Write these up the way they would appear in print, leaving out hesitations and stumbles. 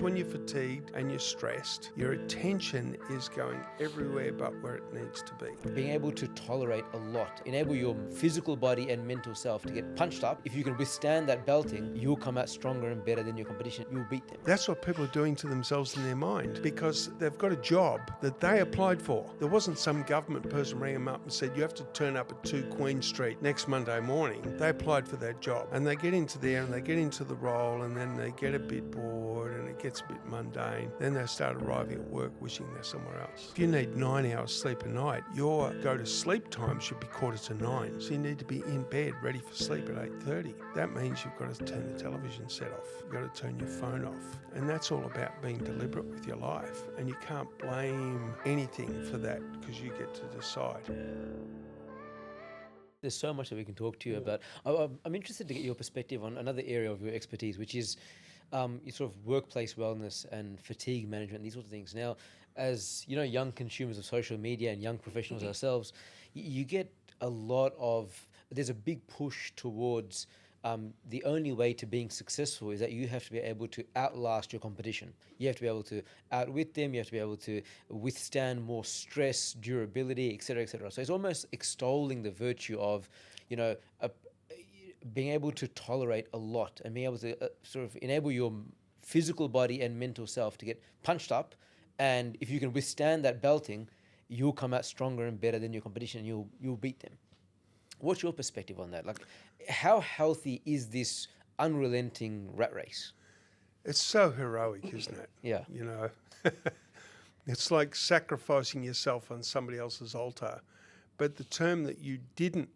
when you're fatigued and you're stressed, your attention is going everywhere but where it needs to be. Being able to tolerate a lot, enable your physical body and mental self to get punched up. If you can withstand that belting, you'll come out stronger and better than your competition. You'll beat them. That's what people are doing to themselves in their mind, because they've got a job that they applied for. There wasn't some government person rang them up and said, you have to turn up at 2 Queen Street next Monday morning. They applied for that job, and they get into there and they get into the role, and then they get a bit bored and it gets a bit mundane. Then they start arriving at work wishing they're somewhere else. If you need 9 hours sleep a night, your go to sleep time should be 8:45. So you need to be in bed ready for sleep at 8:30. That means you've got to turn the television set off. You've got to turn your phone off. And that's all about being deliberate with your life. And you can't blame anything for that, because you get to decide. There's so much that we can talk to you about. I'm interested to get your perspective on another area of your expertise, which is your sort of workplace wellness and fatigue management, these sorts of things. Now, as you know, young consumers of social media and young professionals ourselves, you get a lot of, there's a big push towards the only way to being successful is that you have to be able to outlast your competition. You have to be able to outwit them. You have to be able to withstand more stress, durability, etc., etc. So it's almost extolling the virtue of, being able to tolerate a lot and being able to sort of enable your physical body and mental self to get punched up. And if you can withstand that belting, you'll come out stronger and better than your competition. You'll beat them. What's your perspective on that? Like, how healthy is this unrelenting rat race? It's so heroic, isn't it? Yeah. It's like sacrificing yourself on somebody else's altar. But the term that you didn't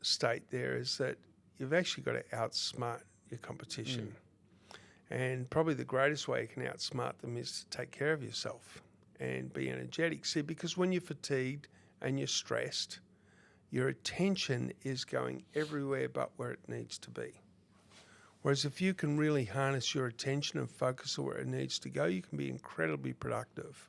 state there is that you've actually got to outsmart your competition. And probably the greatest way you can outsmart them is to take care of yourself and be energetic. See, because when you're fatigued and you're stressed, your attention is going everywhere but where it needs to be. Whereas if you can really harness your attention and focus on where it needs to go, you can be incredibly productive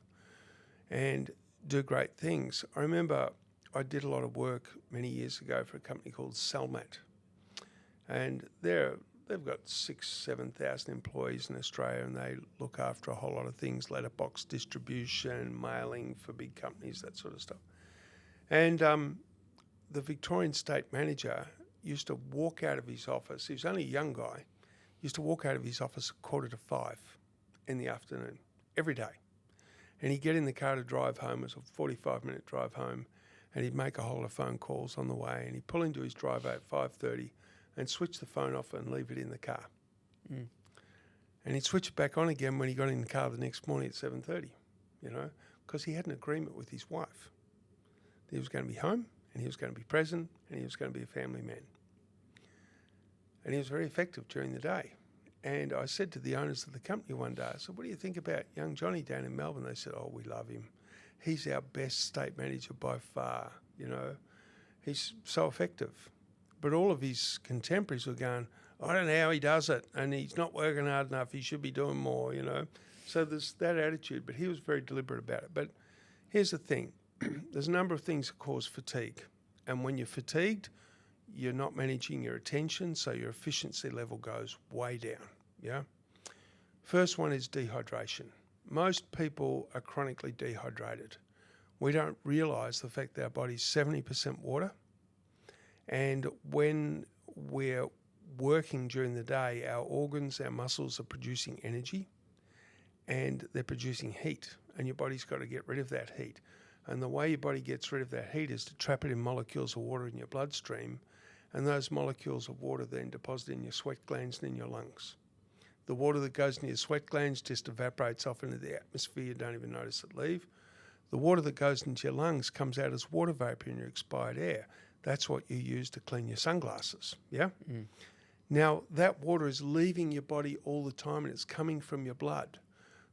and do great things. I remember I did a lot of work many years ago for a company called Salmat. And they've got 6,000-7,000 employees in Australia, and they look after a whole lot of things, letterbox distribution, mailing for big companies, that sort of stuff. And the Victorian state manager used to walk out of his office. He was only a young guy. Used to walk out of his office at 4:45 in the afternoon, every day. And he'd get in the car to drive home. It was a 45-minute drive home. And he'd make a whole lot of phone calls on the way. And he'd pull into his driveway at 5:30 and switch the phone off and leave it in the car. And he'd switch it back on again when he got in the car the next morning at 7:30, because he had an agreement with his wife. He was going to be home, and he was going to be present, and he was going to be a family man. And he was very effective during the day. And I said to the owners of the company one day, I said, what do you think about young Johnny down in Melbourne? They said, oh, we love him. He's our best state manager by far, He's so effective. But all of his contemporaries were going, I don't know how he does it, and he's not working hard enough, he should be doing more, So there's that attitude, but he was very deliberate about it. But here's the thing. There's a number of things that cause fatigue. And when you're fatigued, you're not managing your attention, so your efficiency level goes way down, First one is dehydration. Most people are chronically dehydrated. We don't realise the fact that our body's 70% water. And when we're working during the day, our organs, our muscles are producing energy and they're producing heat. And your body's got to get rid of that heat. And the way your body gets rid of that heat is to trap it in molecules of water in your bloodstream. And those molecules of water then deposit in your sweat glands and in your lungs. The water that goes in your sweat glands just evaporates off into the atmosphere. You don't even notice it leave. The water that goes into your lungs comes out as water vapor in your expired air. That's what you use to clean your sunglasses, Now, that water is leaving your body all the time, and it's coming from your blood.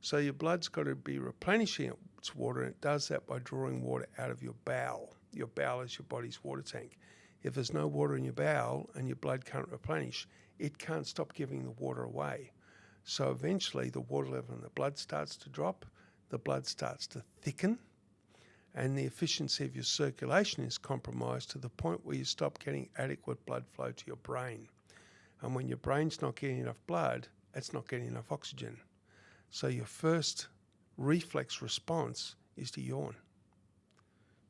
So your blood's got to be replenishing its water, and it does that by drawing water out of your bowel. Your bowel is your body's water tank. If there's no water in your bowel and your blood can't replenish, it can't stop giving the water away. So eventually the water level in the blood starts to drop, the blood starts to thicken, and the efficiency of your circulation is compromised to the point where you stop getting adequate blood flow to your brain. And when your brain's not getting enough blood, it's not getting enough oxygen. So your first reflex response is to yawn.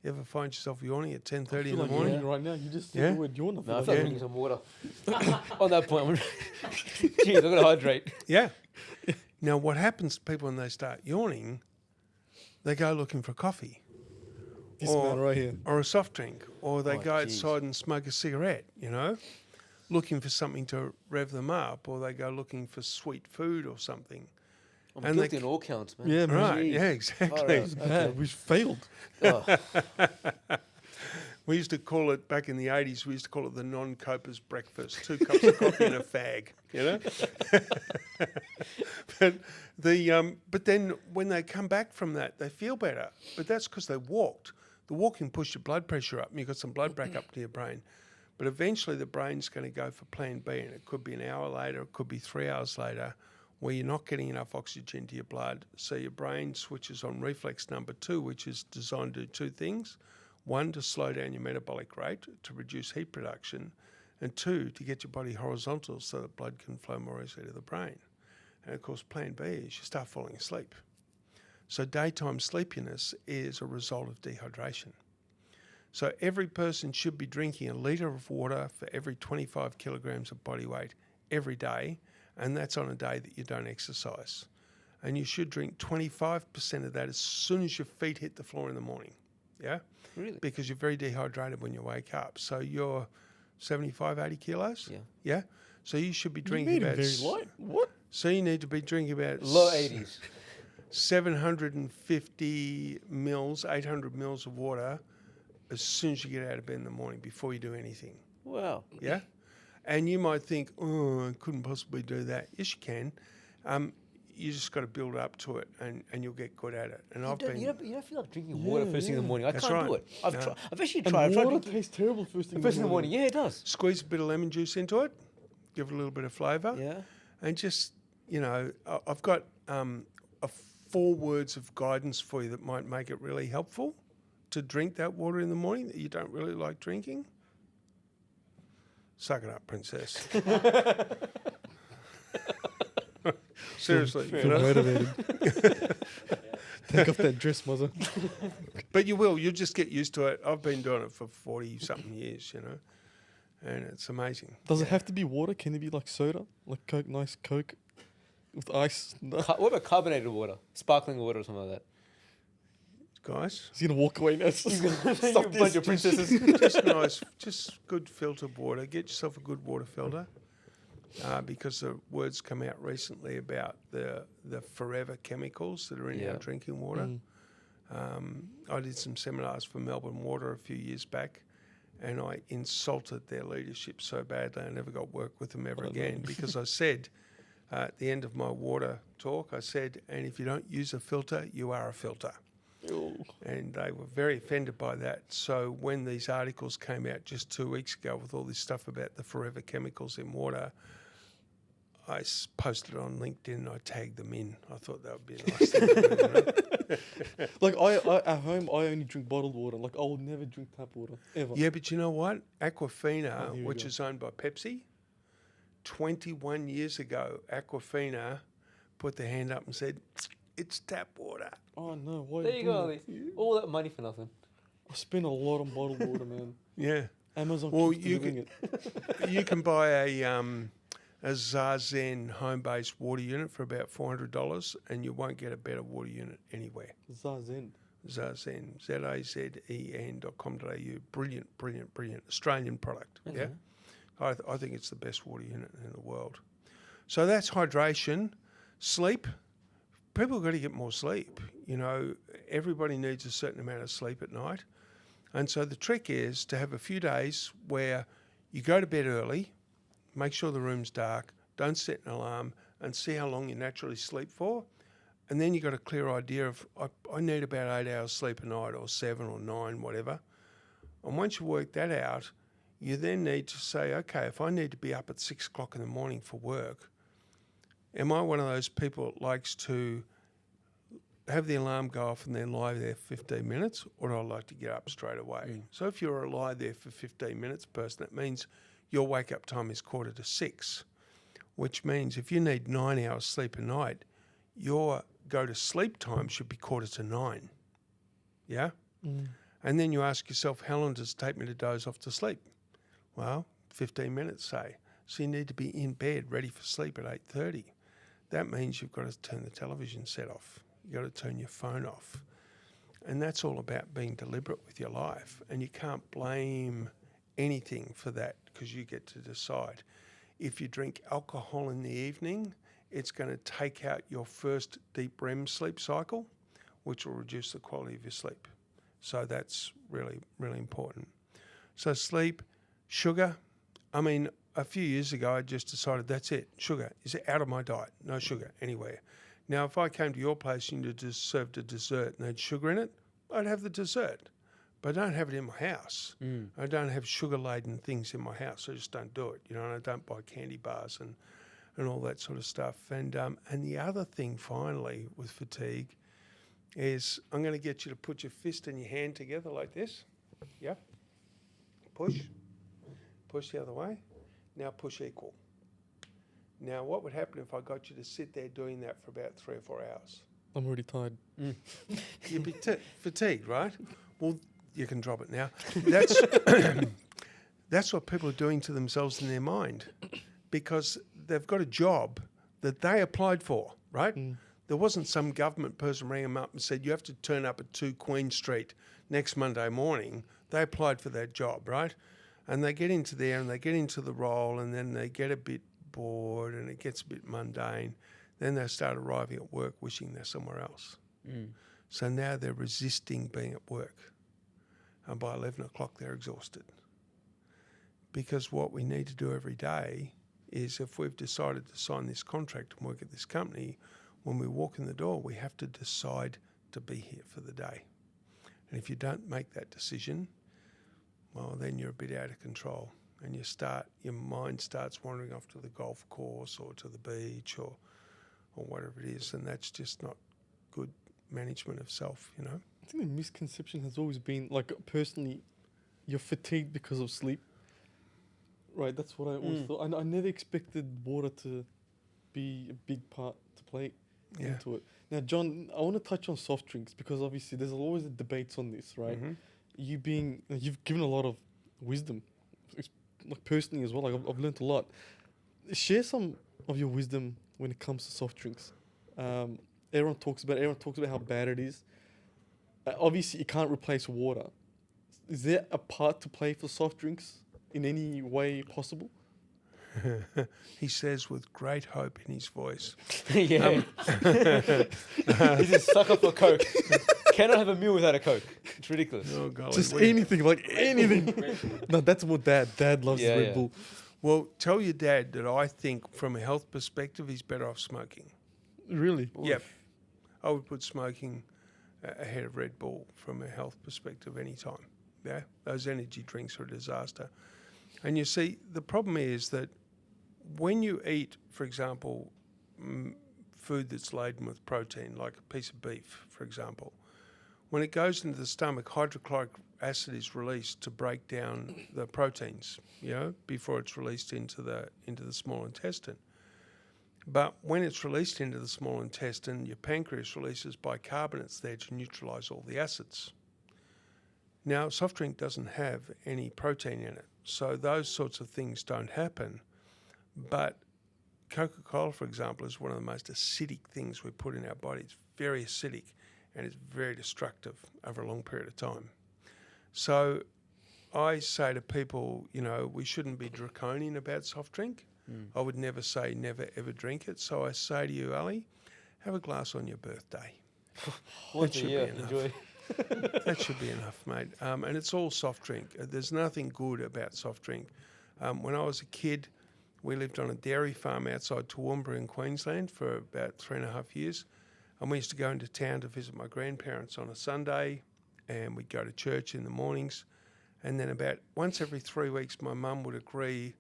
You ever find yourself yawning at 10:30 in the morning? Yawning right now. You just said the word yawn. No, I feel feel like like drinking some water. On that point, geez, I've got to hydrate. Yeah. Now, what happens to people when they start yawning, they go looking for coffee. this man right here. Or a soft drink, or they Oh, go geez. outside and smoke a cigarette, looking for something to rev them up, or they go looking for sweet food or something. I'm And guilty they- on all counts, man. Yeah, man. Right, Jeez. yeah, exactly. Far out. It's bad. We failed. Oh, We used to call it, back in the 80s, we used to call it the non-copers breakfast, 2 cups of coffee and a fag, But then when they come back from that, they feel better. But that's because they walked. The walking pushed your blood pressure up and you got some blood back up to your brain. But eventually the brain's going to go for plan B, and it could be an hour later, it could be 3 hours later, where you're not getting enough oxygen to your blood. So your brain switches on reflex number 2, which is designed to do 2 things. 1, to slow down your metabolic rate to reduce heat production, and 2, to get your body horizontal so that blood can flow more easily to the brain. And of course, plan B is you start falling asleep. So daytime sleepiness is a result of dehydration. So every person should be drinking 1 litre of water for every 25 kilograms of body weight every day, and that's on a day that you don't exercise. And you should drink 25% of that as soon as your feet hit the floor in the morning. Yeah? really? Because you're very dehydrated when you wake up. So you're 75, 80 kilos? Yeah. Yeah? So you should be You drinking made it about... very light. What? So you need to be drinking about... Low 80s. 750 mils, 800 mils of water as soon as you get out of bed in the morning before you do anything. Wow. Yeah? And you might think, oh, I couldn't possibly do that. Yes, you can. You just got to build up to it, and you'll get good at it. And You I've don't, been... you don't feel like drinking water first thing in the yeah. morning. I That's can't do right. it. I've No. I've actually And tried. I've tried water drinking tastes terrible first thing first in the morning. Yeah, it does. Squeeze a bit of lemon juice into it, give it a little bit of flavour. Yeah. And just, I've got 4 words of guidance for you that might make it really helpful to drink that water in the morning that you don't really like drinking. Suck it up, princess. Seriously. Feel motivated. Take off that dress, mother. But you will. You'll just get used to it. I've been doing it for 40-something years, and it's amazing. Does it have to be water? Can it be like soda? Like Coke, nice Coke with ice? No. What about carbonated water? Sparkling water or something like that? Guys, He's going to walk away now. You Stop bunch this. of princesses. just good filtered water. Get yourself a good water filter. Because the words come out recently about the forever chemicals that are in our drinking water. I did some seminars for Melbourne Water a few years back, and I insulted their leadership so badly I never got work with them ever again because I said at the end of my water talk, I said, and if you don't use a filter, you are a filter. Ooh. And they were very offended by that. So when these articles came out just 2 weeks ago with all this stuff about the forever chemicals in water, I posted it on LinkedIn and I tagged them in. I thought that would be a nice thing to do. Like I at home, I only drink bottled water. Like I will never drink tap water ever. Yeah, but you know what? Aquafina, Oh, here we which go. is owned by Pepsi, 21 years ago, Aquafina put their hand up and said, it's tap water. Oh no! Why? There are you doing go, that? Ali. All that money for nothing. I spend a lot on bottled water, man. Yeah. Amazon Well, keeps you delivering it. You can buy a Zazen home-based water unit for about $400 and you won't get a better water unit anywhere. Zazen. Zazen, zazen.com.au. Brilliant, brilliant, brilliant. Australian product, yeah? I think it's the best water unit in the world. So that's hydration. Sleep. People have got to get more sleep. Everybody needs a certain amount of sleep at night. And so the trick is to have a few days where you go to bed early, make sure the room's dark, don't set an alarm, and see how long you naturally sleep for. And then you've got a clear idea of, I need about 8 hours sleep a night, or 7 or 9, whatever. And once you work that out, you then need to say, okay, if I need to be up at 6 o'clock in the morning for work, am I one of those people that likes to have the alarm go off and then lie there 15 minutes, or do I like to get up straight away? So if you're a lie there for 15 minutes person, that means your wake-up time is 5:45, which means if you need 9 hours sleep a night, your go to sleep time should be 8:45. Yeah? And then you ask yourself, how long does it take me to doze off to sleep? Well, 15 minutes, say. So you need to be in bed ready for sleep at 8:30. That means you've got to turn the television set off. You've got to turn your phone off. And that's all about being deliberate with your life. And you can't blame anything for that because you get to decide. If you drink alcohol in the evening, it's going to take out your first deep REM sleep cycle, which will reduce the quality of your sleep. So that's really, really important. So sleep, sugar. I mean, a few years ago, I just decided that's it. Sugar is out of my diet. No sugar anywhere. Now, if I came to your place and you just served a dessert and had sugar in it, I'd have the dessert. But I don't have it in my house. I don't have sugar-laden things in my house. I just don't do it. And I don't buy candy bars and all that sort of stuff. And the other thing, finally, with fatigue is I'm going to get you to put your fist and your hand together like this. Yeah. Push. Push the other way. Now push equal. Now, what would happen if I got you to sit there doing that for about 3 or 4 hours? I'm already tired. You'd be fatigued, right? Well, you can drop it now. That's that's what people are doing to themselves in their mind because they've got a job that they applied for, right? There wasn't some government person rang them up and said, you have to turn up at 2 Queen Street next Monday morning. They applied for that job, right? And they get into there and they get into the role and then they get a bit bored and it gets a bit mundane. Then they start arriving at work wishing they're somewhere else. So now they're resisting being at work. And by 11 o'clock, they're exhausted. Because what we need to do every day is if we've decided to sign this contract and work at this company, when we walk in the door, we have to decide to be here for the day. And if you don't make that decision, well, then you're a bit out of control. And your mind starts wandering off to the golf course or to the beach or whatever it is. And that's just not good management of self, I think the misconception has always been, like, personally, you're fatigued because of sleep. Right, that's what I always thought. I never expected water to be a big part to play into it. Now, John, I want to touch on soft drinks because obviously there's always debates on this, right? You've given a lot of wisdom, like personally as well. Like I've learned a lot. Share some of your wisdom when it comes to soft drinks. Everyone talks about how bad it is. Obviously, it can't replace water. Is there a part to play for soft drinks in any way possible? He says with great hope in his voice. He's a sucker for Coke. Cannot have a meal without a Coke. It's ridiculous. Oh, golly. Just anything. No, that's more Dad. Dad loves Red Bull. Well, tell your dad that I think from a health perspective, he's better off smoking. Really? Yep. I would put smoking ahead of Red Bull from a health perspective anytime. Yeah, those energy drinks are a disaster. And you see, the problem is that when you eat, for example, food that's laden with protein, like a piece of beef, for example, when it goes into the stomach, hydrochloric acid is released to break down the proteins, before it's released into the small intestine. But when it's released into the small intestine, your pancreas releases bicarbonates there to neutralise all the acids. Now, soft drink doesn't have any protein in it, so those sorts of things don't happen. But Coca-Cola, for example, is one of the most acidic things we put in our body. It's very acidic and it's very destructive over a long period of time. So I say to people, we shouldn't be draconian about soft drink. I would never say never ever drink it. So I say to you, Ali, have a glass on your birthday. That should be enough. Enjoy. That should be enough, mate. And it's all soft drink. There's nothing good about soft drink. When I was a kid, we lived on a dairy farm outside Toowoomba in Queensland for about 3.5 years. And we used to go into town to visit my grandparents on a Sunday, and we'd go to church in the mornings. And then about once every 3 weeks, my mum would agree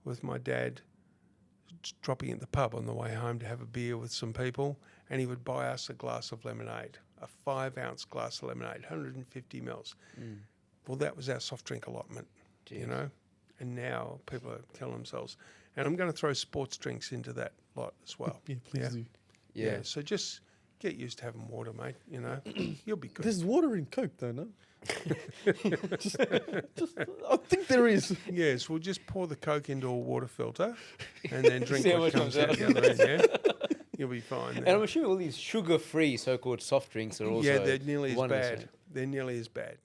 with my dad dropping at the pub on the way home to have a beer with some people, and he would buy us a glass of lemonade, a 5-ounce glass of lemonade, 150 mils. Well, that was our soft drink allotment, and now people are killing themselves. And I'm going to throw sports drinks into that lot as well. Yeah, please do. Yeah. So just get used to having water, mate. You know, you'll be good. There's water in Coke, though, no? just, I think there is. Yes, we'll just pour the Coke into a water filter and then drink See how what much comes comes out the other end. Yeah, you'll be fine. And Then. I'm assuming all these sugar-free so-called soft drinks are also Yeah, they're nearly as one and the bad. same. They're nearly as bad.